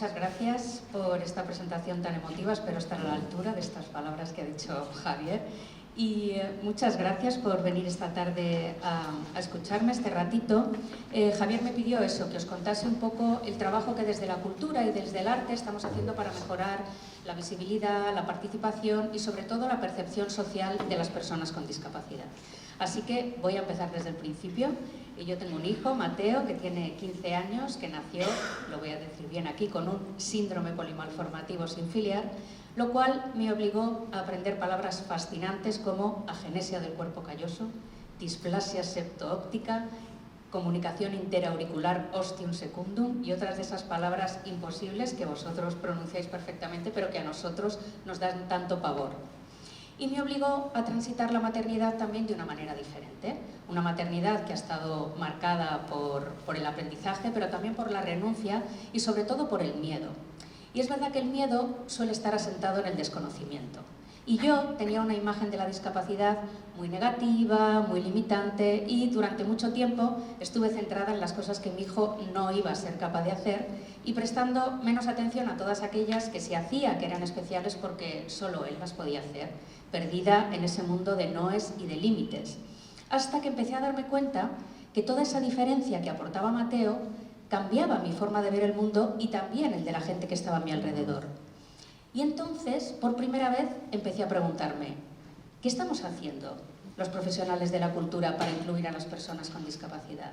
Muchas gracias por esta presentación tan emotiva. Espero estar a la altura de estas palabras que ha dicho Javier. Y muchas gracias por venir esta tarde a escucharme este ratito. Javier me pidió eso, que os contase un poco el trabajo que desde la cultura y desde el arte estamos haciendo para mejorar la visibilidad, la participación y sobre todo la percepción social de las personas con discapacidad. Así que voy a empezar desde el principio. Yo tengo un hijo, Mateo, que tiene 15 años, que nació, lo voy a decir bien aquí, con un síndrome polimalformativo sin filiar, lo cual me obligó a aprender palabras fascinantes como agenesia del cuerpo calloso, displasia septoóptica, comunicación interauricular ostium secundum y otras de esas palabras imposibles que vosotros pronunciáis perfectamente, pero que a nosotros nos dan tanto pavor. Y me obligó a transitar la maternidad también de una manera diferente. Una maternidad que ha estado marcada por el aprendizaje, pero también por la renuncia y sobre todo por el miedo. Y es verdad que el miedo suele estar asentado en el desconocimiento. Y yo tenía una imagen de la discapacidad muy negativa, muy limitante y durante mucho tiempo estuve centrada en las cosas que mi hijo no iba a ser capaz de hacer y prestando menos atención a todas aquellas que se hacía que eran especiales porque solo él las podía hacer, perdida en ese mundo de noes y de límites. Hasta que empecé a darme cuenta que toda esa diferencia que aportaba Mateo cambiaba mi forma de ver el mundo y también el de la gente que estaba a mi alrededor. Y entonces, por primera vez, empecé a preguntarme, ¿qué estamos haciendo los profesionales de la cultura para incluir a las personas con discapacidad?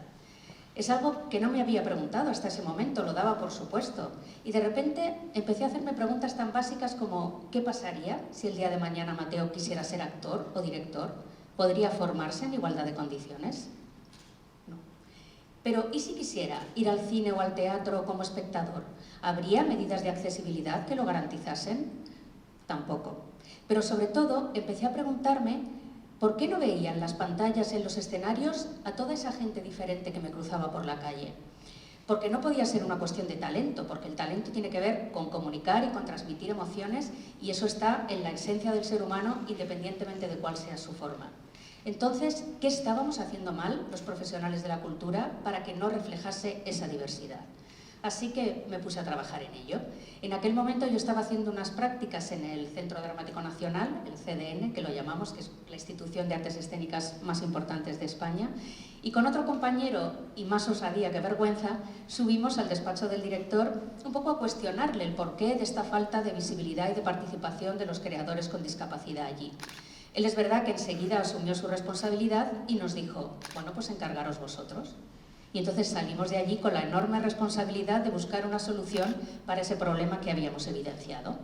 Es algo que no me había preguntado hasta ese momento, lo daba por supuesto. Y de repente empecé a hacerme preguntas tan básicas como ¿qué pasaría si el día de mañana Mateo quisiera ser actor o director? ¿Podría formarse en igualdad de condiciones? No. Pero ¿y si quisiera ir al cine o al teatro como espectador? ¿Habría medidas de accesibilidad que lo garantizasen? Tampoco. Pero sobre todo empecé a preguntarme ¿por qué no veía en las pantallas, en los escenarios, a toda esa gente diferente que me cruzaba por la calle? Porque no podía ser una cuestión de talento, porque el talento tiene que ver con comunicar y con transmitir emociones y eso está en la esencia del ser humano independientemente de cuál sea su forma. Entonces, ¿qué estábamos haciendo mal los profesionales de la cultura para que no reflejase esa diversidad? Así que me puse a trabajar en ello. En aquel momento yo estaba haciendo unas prácticas en el Centro Dramático Nacional, el CDN, que lo llamamos, que es la institución de artes escénicas más importantes de España, y con otro compañero, y más osadía que vergüenza, subimos al despacho del director un poco a cuestionarle el porqué de esta falta de visibilidad y de participación de los creadores con discapacidad allí. Él es verdad que enseguida asumió su responsabilidad y nos dijo, bueno, pues encargaros vosotros. Y entonces salimos de allí con la enorme responsabilidad de buscar una solución para ese problema que habíamos evidenciado.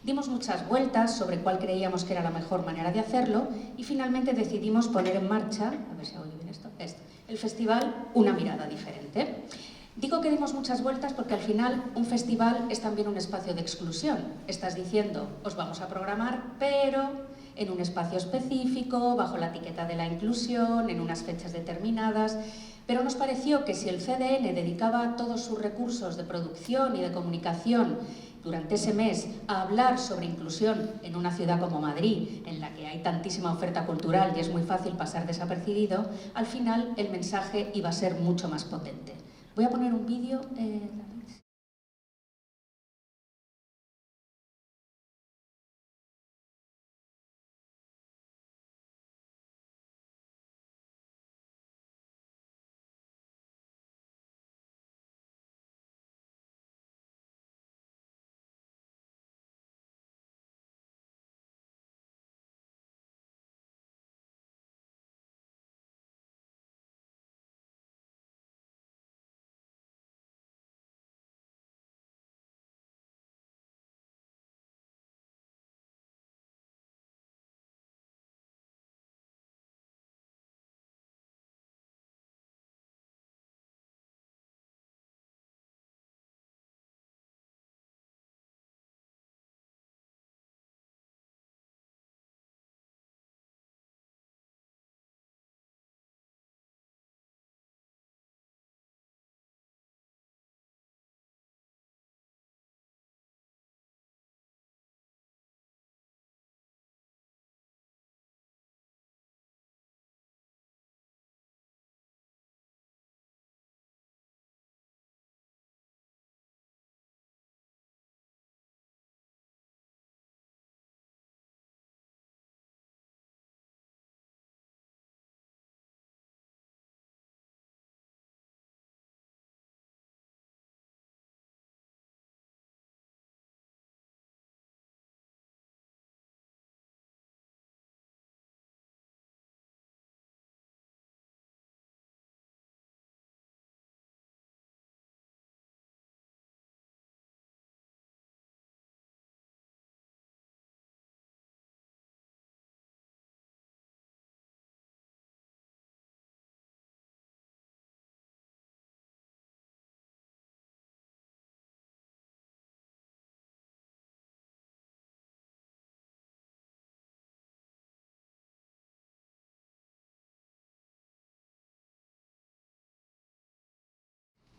Dimos muchas vueltas sobre cuál creíamos que era la mejor manera de hacerlo y finalmente decidimos poner en marcha, a ver si oye bien esto, el festival Una Mirada Diferente. Digo que dimos muchas vueltas porque al final un festival es también un espacio de exclusión. Estás diciendo, os vamos a programar, pero en un espacio específico, bajo la etiqueta de la inclusión, en unas fechas determinadas. Pero nos pareció que si el CDN dedicaba todos sus recursos de producción y de comunicación durante ese mes a hablar sobre inclusión en una ciudad como Madrid, en la que hay tantísima oferta cultural y es muy fácil pasar desapercibido, al final el mensaje iba a ser mucho más potente. Voy a poner un vídeo.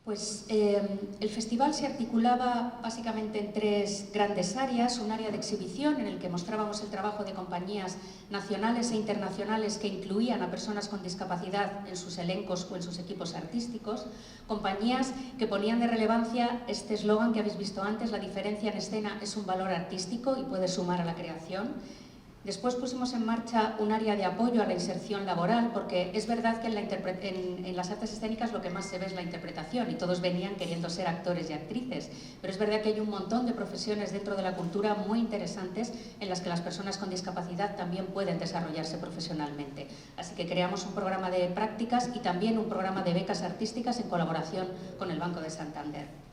Pues el festival se articulaba básicamente en 3 grandes áreas: un área de exhibición en el que mostrábamos el trabajo de compañías nacionales e internacionales que incluían a personas con discapacidad en sus elencos o en sus equipos artísticos, compañías que ponían de relevancia este eslogan que habéis visto antes: la diferencia en escena es un valor artístico y puede sumar a la creación. Después pusimos en marcha un área de apoyo a la inserción laboral, porque es verdad que en las artes escénicas lo que más se ve es la interpretación y todos venían queriendo ser actores y actrices, pero es verdad que hay un montón de profesiones dentro de la cultura muy interesantes en las que las personas con discapacidad también pueden desarrollarse profesionalmente. Así que creamos un programa de prácticas y también un programa de becas artísticas en colaboración con el Banco de Santander.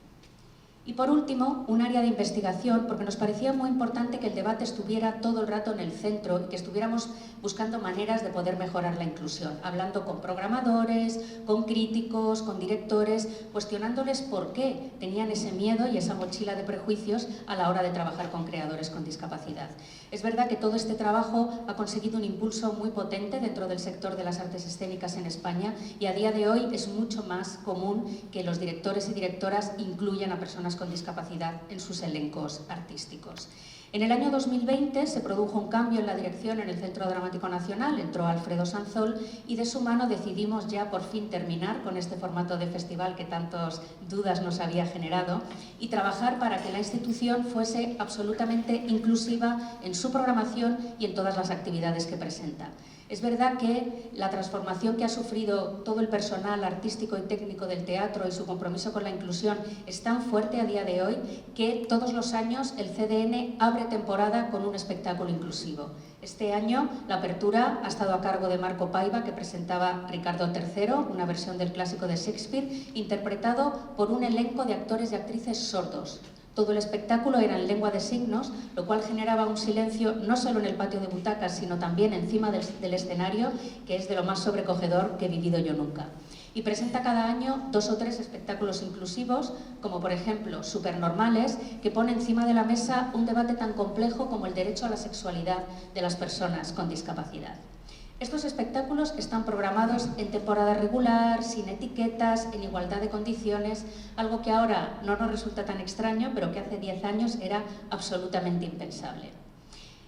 Y por último, un área de investigación, porque nos parecía muy importante que el debate estuviera todo el rato en el centro y que estuviéramos buscando maneras de poder mejorar la inclusión, hablando con programadores, con críticos, con directores, cuestionándoles por qué tenían ese miedo y esa mochila de prejuicios a la hora de trabajar con creadores con discapacidad. Es verdad que todo este trabajo ha conseguido un impulso muy potente dentro del sector de las artes escénicas en España y a día de hoy es mucho más común que los directores y directoras incluyan a personas con discapacidad en sus elencos artísticos. En el año 2020 se produjo un cambio en la dirección en el Centro Dramático Nacional, entró Alfredo Sanzol y de su mano decidimos ya por fin terminar con este formato de festival que tantas dudas nos había generado y trabajar para que la institución fuese absolutamente inclusiva en su programación y en todas las actividades que presenta. Es verdad que la transformación que ha sufrido todo el personal artístico y técnico del teatro y su compromiso con la inclusión es tan fuerte a día de hoy que todos los años el CDN abre temporada con un espectáculo inclusivo. Este año la apertura ha estado a cargo de Marco Paiva, que presentaba Ricardo III, una versión del clásico de Shakespeare, interpretado por un elenco de actores y actrices sordos. Todo el espectáculo era en lengua de signos, lo cual generaba un silencio no solo en el patio de butacas, sino también encima del escenario, que es de lo más sobrecogedor que he vivido yo nunca. Y presenta cada año 2 o 3 espectáculos inclusivos, como por ejemplo Supernormales, que pone encima de la mesa un debate tan complejo como el derecho a la sexualidad de las personas con discapacidad. Estos espectáculos están programados en temporada regular, sin etiquetas, en igualdad de condiciones, algo que ahora no nos resulta tan extraño, pero que hace 10 años era absolutamente impensable.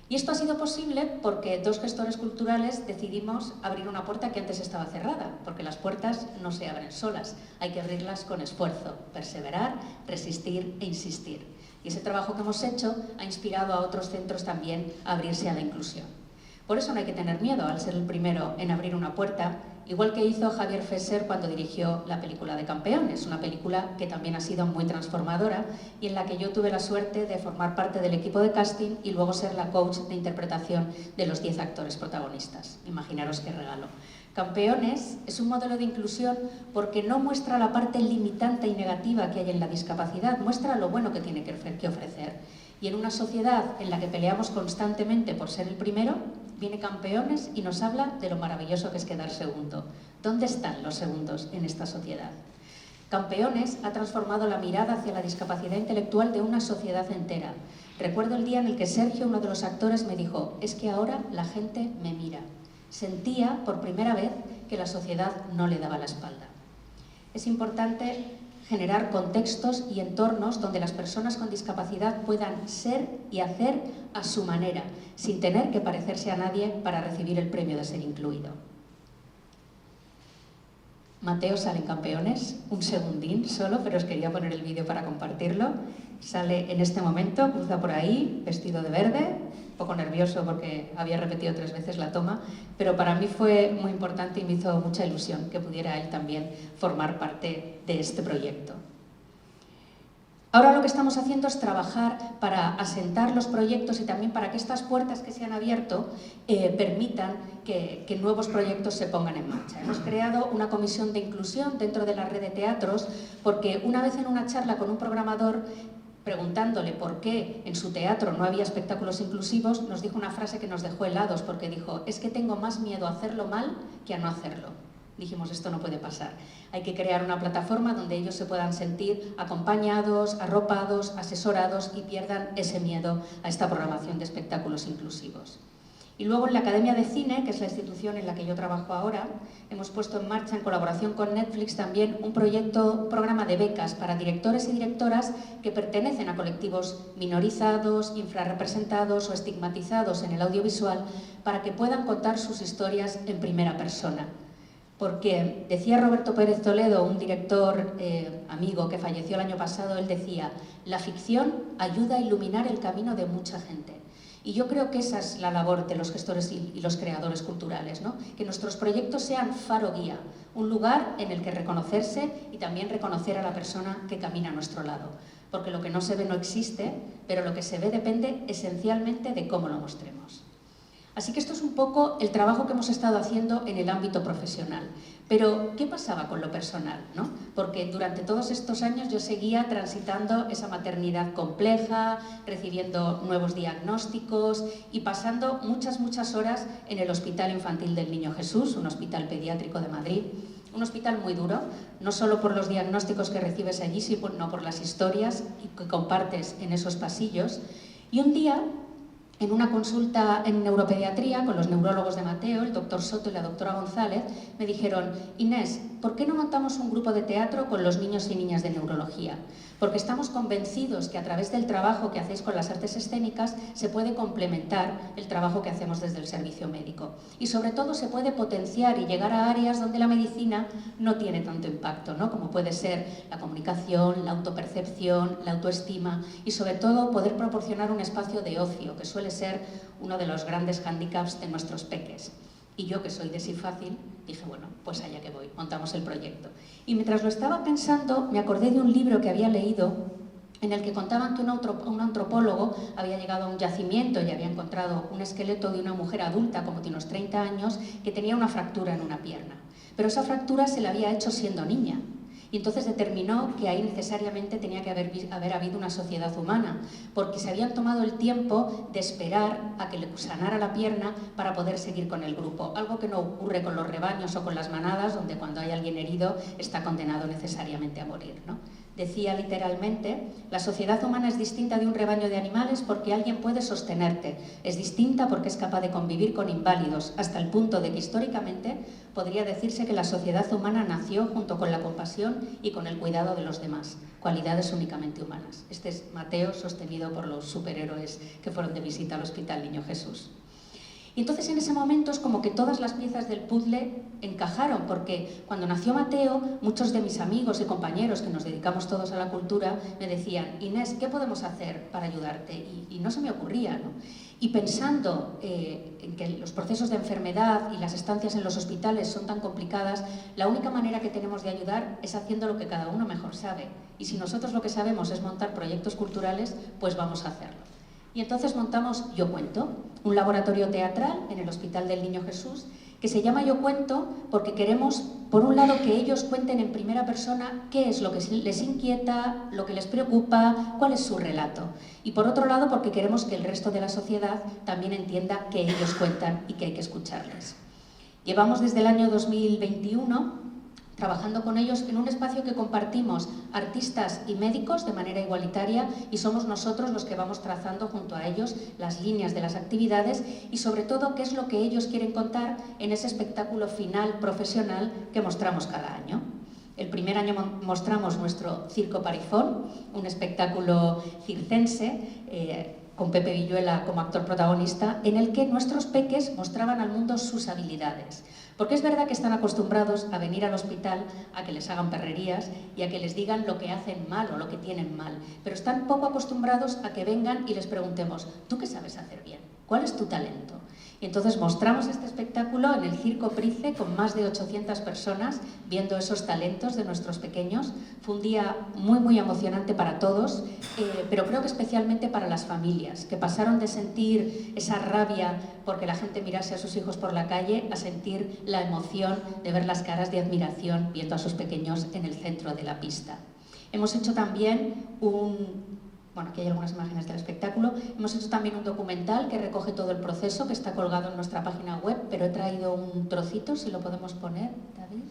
Y esto ha sido posible porque 2 gestores culturales decidimos abrir una puerta que antes estaba cerrada, porque las puertas no se abren solas, hay que abrirlas con esfuerzo, perseverar, resistir e insistir. Y ese trabajo que hemos hecho ha inspirado a otros centros también a abrirse a la inclusión. Por eso no hay que tener miedo al ser el primero en abrir una puerta, igual que hizo Javier Fesser cuando dirigió la película de Campeones, una película que también ha sido muy transformadora y en la que yo tuve la suerte de formar parte del equipo de casting y luego ser la coach de interpretación de los 10 actores protagonistas. Imaginaros qué regalo. Campeones es un modelo de inclusión porque no muestra la parte limitante y negativa que hay en la discapacidad, muestra lo bueno que tiene que ofrecer. Y en una sociedad en la que peleamos constantemente por ser el primero, viene Campeones y nos habla de lo maravilloso que es quedar segundo. ¿Dónde están los segundos en esta sociedad? Campeones ha transformado la mirada hacia la discapacidad intelectual de una sociedad entera. Recuerdo el día en el que Sergio, uno de los actores, me dijo: es que ahora la gente me mira. Sentía por primera vez que la sociedad no le daba la espalda. Es importante generar contextos y entornos donde las personas con discapacidad puedan ser y hacer a su manera, sin tener que parecerse a nadie para recibir el premio de ser incluido. Mateo sale en Campeones, un segundín solo, pero os quería poner el vídeo para compartirlo. Sale en este momento, cruza por ahí, vestido de verde, un poco nervioso porque había repetido 3 veces la toma, pero para mí fue muy importante y me hizo mucha ilusión que pudiera él también formar parte de este proyecto. Ahora lo que estamos haciendo es trabajar para asentar los proyectos y también para que estas puertas que se han abierto permitan que nuevos proyectos se pongan en marcha. Hemos creado una comisión de inclusión dentro de la red de teatros porque una vez en una charla con un programador, preguntándole por qué en su teatro no había espectáculos inclusivos, nos dijo una frase que nos dejó helados porque dijo: es que tengo más miedo a hacerlo mal que a no hacerlo. Dijimos, esto no puede pasar. Hay que crear una plataforma donde ellos se puedan sentir acompañados, arropados, asesorados y pierdan ese miedo a esta programación de espectáculos inclusivos. Y luego en la Academia de Cine, que es la institución en la que yo trabajo ahora, hemos puesto en marcha en colaboración con Netflix también un programa de becas para directores y directoras que pertenecen a colectivos minorizados, infrarrepresentados o estigmatizados en el audiovisual para que puedan contar sus historias en primera persona. Porque decía Roberto Pérez Toledo, un director amigo que falleció el año pasado, él decía: la ficción ayuda a iluminar el camino de mucha gente. Y yo creo que esa es la labor de los gestores y los creadores culturales, ¿no? Que nuestros proyectos sean faro guía, un lugar en el que reconocerse y también reconocer a la persona que camina a nuestro lado. Porque lo que no se ve no existe, pero lo que se ve depende esencialmente de cómo lo mostremos. Así que esto es un poco el trabajo que hemos estado haciendo en el ámbito profesional. Pero, ¿qué pasaba con lo personal, ¿no? Porque durante todos estos años yo seguía transitando esa maternidad compleja, recibiendo nuevos diagnósticos y pasando muchas horas en el Hospital Infantil del Niño Jesús, un hospital pediátrico de Madrid. Un hospital muy duro, no solo por los diagnósticos que recibes allí, sino por las historias que compartes en esos pasillos. Y un día, en una consulta en neuropediatría con los neurólogos de Mateo, el doctor Soto y la doctora González, me dijeron: Inés, ¿por qué no montamos un grupo de teatro con los niños y niñas de neurología? Porque estamos convencidos que a través del trabajo que hacéis con las artes escénicas se puede complementar el trabajo que hacemos desde el servicio médico. Y sobre todo se puede potenciar y llegar a áreas donde la medicina no tiene tanto impacto, ¿no? Como puede ser la comunicación, la autopercepción, la autoestima y sobre todo poder proporcionar un espacio de ocio, que suele ser uno de los grandes hándicaps de nuestros peques. Y yo, que soy de sí fácil, dije, bueno, pues allá que voy, montamos el proyecto. Y mientras lo estaba pensando, me acordé de un libro que había leído en el que contaban que un antropólogo había llegado a un yacimiento y había encontrado un esqueleto de una mujer adulta, como de unos 30 años, que tenía una fractura en una pierna. Pero esa fractura se la había hecho siendo niña. Y entonces determinó que ahí necesariamente tenía que haber habido una sociedad humana, porque se habían tomado el tiempo de esperar a que le sanara la pierna para poder seguir con el grupo, algo que no ocurre con los rebaños o con las manadas, donde cuando hay alguien herido está condenado necesariamente a morir, ¿no? Decía literalmente: la sociedad humana es distinta de un rebaño de animales porque alguien puede sostenerte, es distinta porque es capaz de convivir con inválidos, hasta el punto de que históricamente podría decirse que la sociedad humana nació junto con la compasión y con el cuidado de los demás, cualidades únicamente humanas. Este es Mateo, sostenido por los superhéroes que fueron de visita al Hospital Niño Jesús. Y entonces en ese momento es como que todas las piezas del puzzle encajaron, porque cuando nació Mateo, muchos de mis amigos y compañeros que nos dedicamos todos a la cultura me decían: Inés, ¿qué podemos hacer para ayudarte? Y no se me ocurría, ¿no? Y pensando en que los procesos de enfermedad y las estancias en los hospitales son tan complicadas, la única manera que tenemos de ayudar es haciendo lo que cada uno mejor sabe. Y si nosotros lo que sabemos es montar proyectos culturales, pues vamos a hacerlo. Y entonces montamos Yo Cuento, un laboratorio teatral en el Hospital del Niño Jesús, que se llama Yo Cuento porque queremos, por un lado, que ellos cuenten en primera persona qué es lo que les inquieta, lo que les preocupa, cuál es su relato. Y por otro lado, porque queremos que el resto de la sociedad también entienda que ellos cuentan y que hay que escucharles. Llevamos desde el año 2021 trabajando con ellos en un espacio que compartimos artistas y médicos de manera igualitaria, y somos nosotros los que vamos trazando junto a ellos las líneas de las actividades y sobre todo qué es lo que ellos quieren contar en ese espectáculo final profesional que mostramos cada año. El primer año mostramos nuestro Circo Parifón, un espectáculo circense con Pepe Villuela como actor protagonista, en el que nuestros peques mostraban al mundo sus habilidades. Porque es verdad que están acostumbrados a venir al hospital a que les hagan perrerías y a que les digan lo que hacen mal o lo que tienen mal, pero están poco acostumbrados a que vengan y les preguntemos: ¿tú qué sabes hacer bien? ¿Cuál es tu talento? Y entonces mostramos este espectáculo en el Circo Price con más de 800 personas viendo esos talentos de nuestros pequeños. Fue un día muy emocionante para todos, pero creo que especialmente para las familias, que pasaron de sentir esa rabia porque la gente mirase a sus hijos por la calle a sentir la emoción de ver las caras de admiración viendo a sus pequeños en el centro de la pista. Hemos hecho también aquí hay algunas imágenes del espectáculo. Hemos hecho también un documental que recoge todo el proceso, que está colgado en nuestra página web, pero he traído un trocito, si lo podemos poner, David.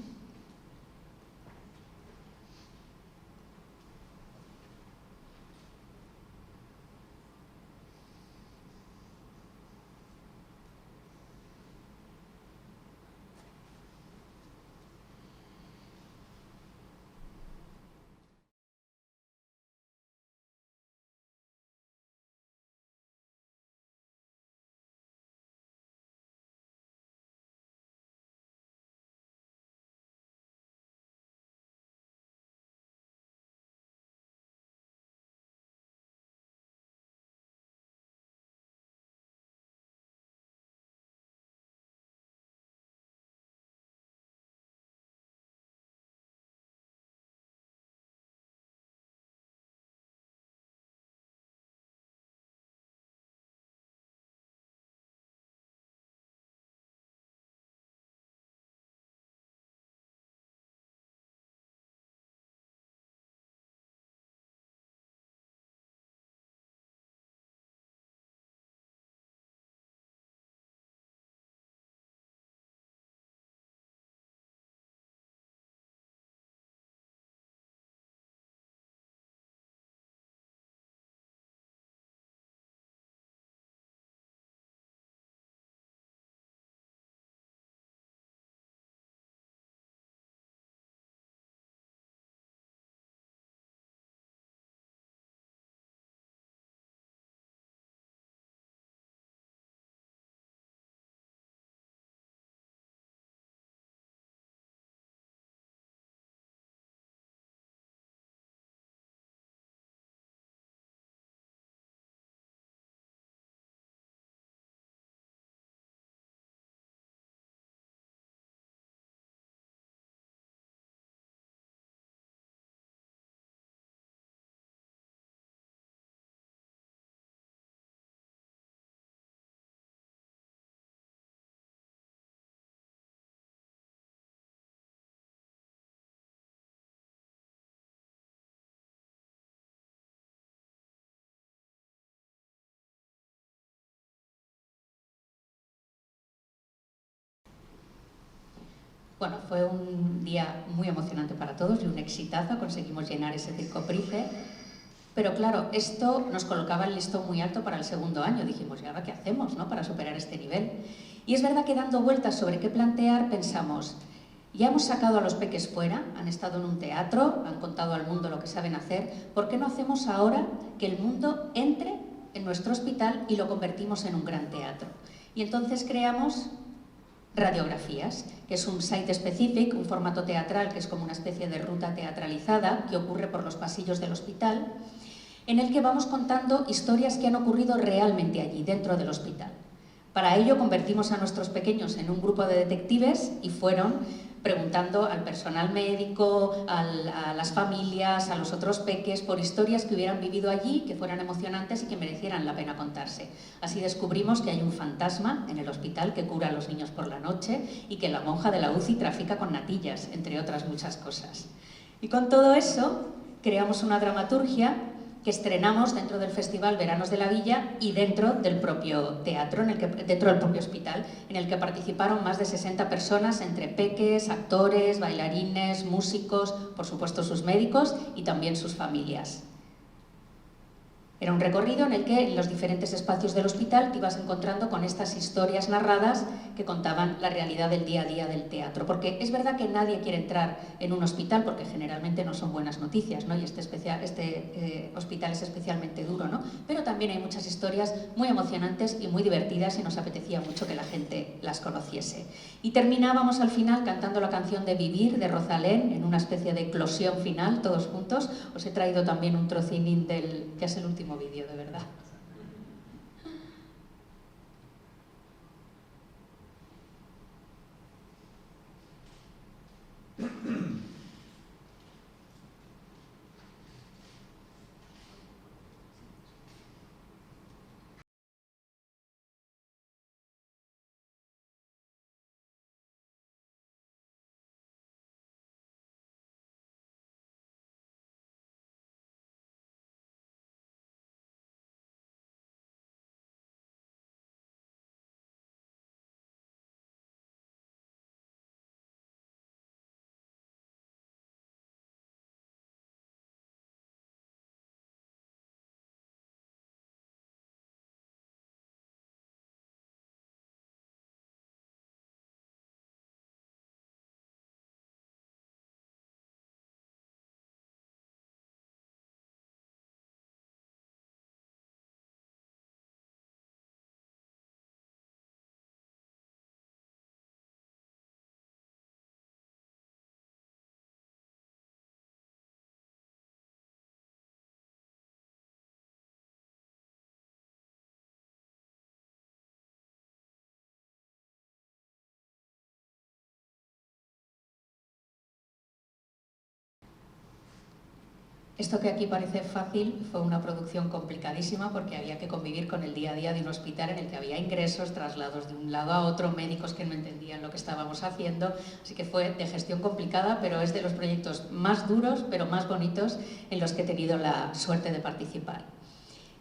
Bueno, fue un día muy emocionante para todos y un exitazo, conseguimos llenar ese Circo Price. Pero claro, esto nos colocaba el listón muy alto para el segundo año. Dijimos, ¿y ahora qué hacemos, no, para superar este nivel? Y es verdad que dando vueltas sobre qué plantear, pensamos, ya hemos sacado a los peques fuera, han estado en un teatro, han contado al mundo lo que saben hacer, ¿por qué no hacemos ahora que el mundo entre en nuestro hospital y lo convertimos en un gran teatro? Y entonces creamos Radiografías, que es un site specific, un formato teatral que es como una especie de ruta teatralizada que ocurre por los pasillos del hospital, en el que vamos contando historias que han ocurrido realmente allí, dentro del hospital. Para ello convertimos a nuestros pequeños en un grupo de detectives y fueron preguntando al personal médico, a las familias, a los otros peques, por historias que hubieran vivido allí, que fueran emocionantes y que merecieran la pena contarse. Así descubrimos que hay un fantasma en el hospital que cura a los niños por la noche y que la monja de la UCI trafica con natillas, entre otras muchas cosas. Y con todo eso creamos una dramaturgia que estrenamos dentro del Festival Veranos de la Villa y dentro del propio teatro, dentro del propio hospital, en el que participaron más de 60 personas, entre peques, actores, bailarines, músicos, por supuesto sus médicos y también sus familias. Era un recorrido en el que en los diferentes espacios del hospital te ibas encontrando con estas historias narradas que contaban la realidad del día a día del teatro. Porque es verdad que nadie quiere entrar en un hospital porque generalmente no son buenas noticias, ¿no? Y este hospital es especialmente duro, ¿no? Pero también hay muchas historias muy emocionantes y muy divertidas y nos apetecía mucho que la gente las conociese. Y terminábamos al final cantando la canción de Vivir de Rosalén en una especie de eclosión final, todos juntos. Os he traído también un trocinín del que es el último vídeo, de verdad. Esto que aquí parece fácil fue una producción complicadísima porque había que convivir con el día a día de un hospital en el que había ingresos, traslados de un lado a otro, médicos que no entendían lo que estábamos haciendo, así que fue de gestión complicada, pero es de los proyectos más duros, pero más bonitos en los que he tenido la suerte de participar.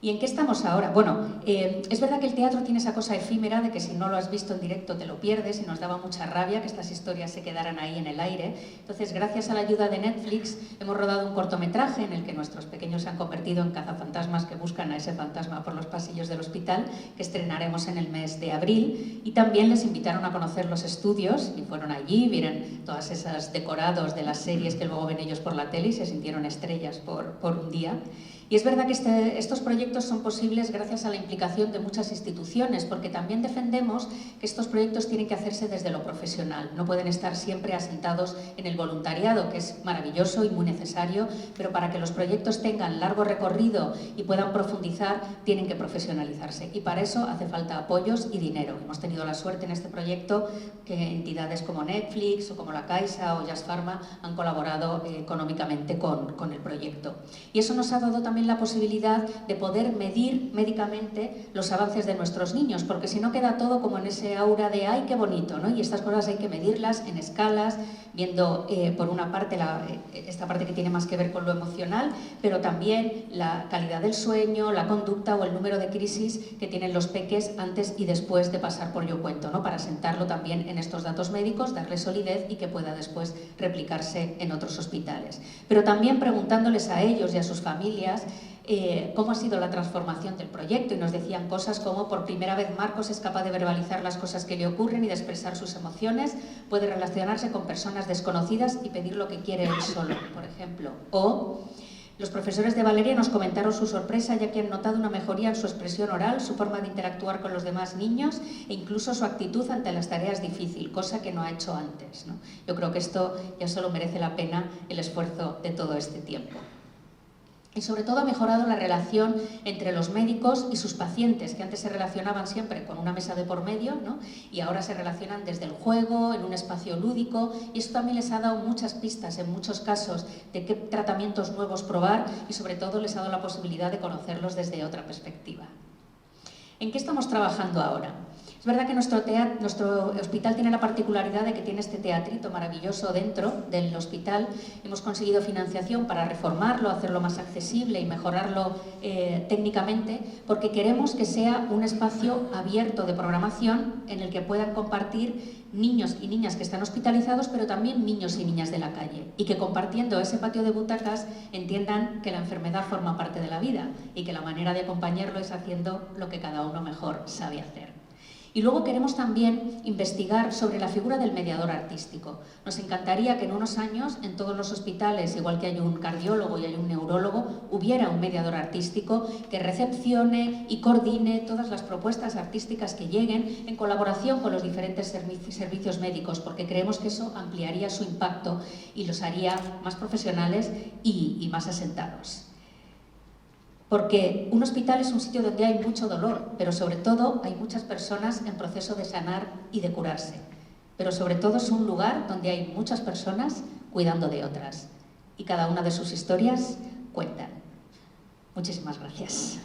¿Y en qué estamos ahora? Bueno, es verdad que el teatro tiene esa cosa efímera de que si no lo has visto en directo te lo pierdes y nos daba mucha rabia que estas historias se quedaran ahí en el aire. Entonces, gracias a la ayuda de Netflix, hemos rodado un cortometraje en el que nuestros pequeños se han convertido en cazafantasmas que buscan a ese fantasma por los pasillos del hospital, que estrenaremos en el mes de abril. Y también les invitaron a conocer los estudios y fueron allí, vieron todas esas decorados de las series que luego ven ellos por la tele y se sintieron estrellas por un día. Y es verdad que estos proyectos son posibles gracias a la implicación de muchas instituciones, porque también defendemos que estos proyectos tienen que hacerse desde lo profesional, no pueden estar siempre asentados en el voluntariado, que es maravilloso y muy necesario, pero para que los proyectos tengan largo recorrido y puedan profundizar, tienen que profesionalizarse. Y para eso hace falta apoyos y dinero. Hemos tenido la suerte en este proyecto que entidades como Netflix o como la Caixa o Jazz Pharma han colaborado económicamente con el proyecto. Y eso nos ha dado también también la posibilidad de poder medir médicamente los avances de nuestros niños, porque si no queda todo como en ese aura de ¡ay, qué bonito!, ¿no? Y estas cosas hay que medirlas en escalas, viendo por una parte esta parte que tiene más que ver con lo emocional, pero también la calidad del sueño, la conducta o el número de crisis que tienen los peques antes y después de pasar por Yo Cuento, ¿no? Para sentarlo también en estos datos médicos, darle solidez y que pueda después replicarse en otros hospitales. Pero también preguntándoles a ellos y a sus familias cómo ha sido la transformación del proyecto, y nos decían cosas como: por primera vez Marcos es capaz de verbalizar las cosas que le ocurren y de expresar sus emociones, puede relacionarse con personas desconocidas y pedir lo que quiere él solo, por ejemplo. O los profesores de Valeria nos comentaron su sorpresa, ya que han notado una mejoría en su expresión oral, su forma de interactuar con los demás niños e incluso su actitud ante las tareas difíciles, cosa que no ha hecho antes, ¿no? Yo creo que esto ya solo merece la pena el esfuerzo de todo este tiempo. Y sobre todo ha mejorado la relación entre los médicos y sus pacientes, que antes se relacionaban siempre con una mesa de por medio, ¿no? Y ahora se relacionan desde el juego, en un espacio lúdico, y esto también les ha dado muchas pistas en muchos casos de qué tratamientos nuevos probar, y sobre todo les ha dado la posibilidad de conocerlos desde otra perspectiva. ¿En qué estamos trabajando ahora? Es verdad que nuestro hospital tiene la particularidad de que tiene este teatrito maravilloso dentro del hospital. Hemos conseguido financiación para reformarlo, hacerlo más accesible y mejorarlo técnicamente, porque queremos que sea un espacio abierto de programación en el que puedan compartir niños y niñas que están hospitalizados, pero también niños y niñas de la calle, y que compartiendo ese patio de butacas entiendan que la enfermedad forma parte de la vida y que la manera de acompañarlo es haciendo lo que cada uno mejor sabe hacer. Y luego queremos también investigar sobre la figura del mediador artístico. Nos encantaría que en unos años en todos los hospitales, igual que hay un cardiólogo y hay un neurólogo, hubiera un mediador artístico que recepcione y coordine todas las propuestas artísticas que lleguen en colaboración con los diferentes servicios médicos, porque creemos que eso ampliaría su impacto y los haría más profesionales y más asentados. Porque un hospital es un sitio donde hay mucho dolor, pero sobre todo hay muchas personas en proceso de sanar y de curarse. Pero sobre todo es un lugar donde hay muchas personas cuidando de otras. Y cada una de sus historias cuentan. Muchísimas gracias.